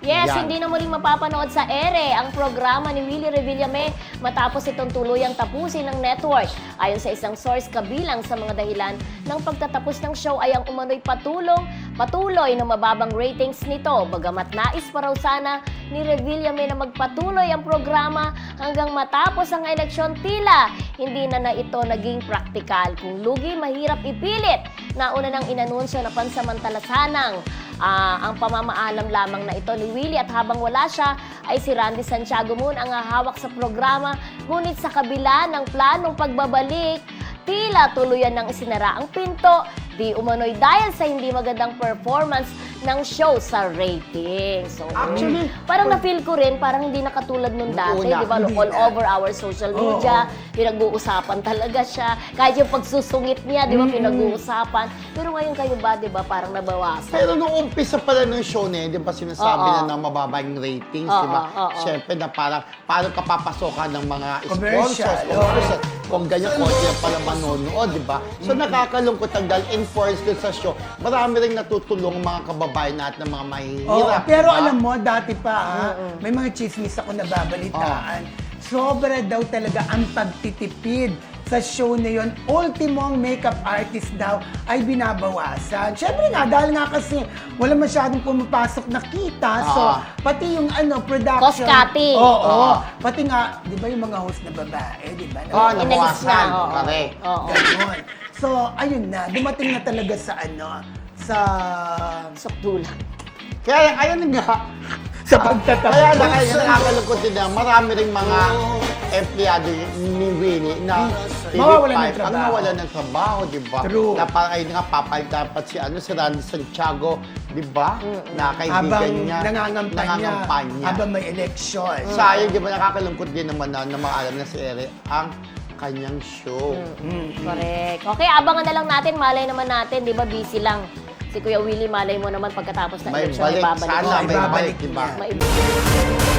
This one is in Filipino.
Yes, Yan. hindi na muling mapapanood sa ere ang programa ni Willie Revillame matapos itong tuluyang tapusin ng network. Ayon sa isang source, kabilang sa mga dahilan ng pagtatapos ng show ay ang umano'y patuloy na mababang ratings nito. Bagamat nais pa raw sana ni Revillame na magpatuloy ang programa hanggang matapos ang eleksyon, tila hindi na ito naging praktikal. Kung lugi, mahirap ipilit. Nauna nang inanunsyo na pansamantala sanang ang pamamaalam lamang na ito ni Willie at habang wala siya ay si Randy Santiago Moon ang hahawak sa programa. Ngunit sa kabila ng planong pagbabalik, tila tuluyan ng isinara ang pinto, di umano'y dahil sa hindi magandang performance ng show sa rating. So, Actually, parang na-feel ko rin, parang hindi na katulad nung dati, una, di ba? hindi All na. over our social media, pinag-uusapan talaga siya. Kahit yung pagsusungit niya, di ba, pinag-uusapan. Pero ngayon kayo ba, di ba, parang nabawasan. Pero nung umpisa pala ng show na yun, di ba sinasabi Oo. na mababa yung ratings, Oo, di ba? oo. Siyempre na parang kapapasokan ng mga Commercial, sponsors, kung ganyan, konti na pala manonood, di ba? So nakakalungkot ang dahil enforced dun sa show, marami rin natutulong mga kababayan natin ng mga Oo, mahihirap. pero di ba? alam mo, dati pa, may mga chismis ako nababalitaan. Sobra daw talaga ang pagtitipid sa show na yon. Ultimo ang makeup artist daw ay binabawasan. Siyempre nga, dahil nga kasi wala masyadong pumapasok na kita. So, pati yung production. Cost-cutting. Oo. Pati nga, di ba yung mga host na babae, di ba? Inagis nabawasan. na, oo. Correct. Oo. Ganon. So, ayun na. Dumating na talaga sa sa Sakdula. Kaya ayun nga, sa pagtatapos. kaya nakakalungkot din na marami rin mga empleyado ni Winnie na Mawawalan ng TV5 trabaho. ang nawalan ng trabaho, di ba? True. Na parang ayun nga, papalit dapat si Randy Santiago, di ba? Na kaibigan Habang niya. nangangampanya, habang may election. Sayang, di ba, nakakalungkot din naman na maalam na si Ere ang kanyang show. Correct. Okay, abangan na lang natin. Malay naman natin, di ba, busy lang. Si Kuya Willie, malay mo naman pagkatapos ng May eleksyon, balik, ibabalik. sana may ibabalik balik, di ba? niya. May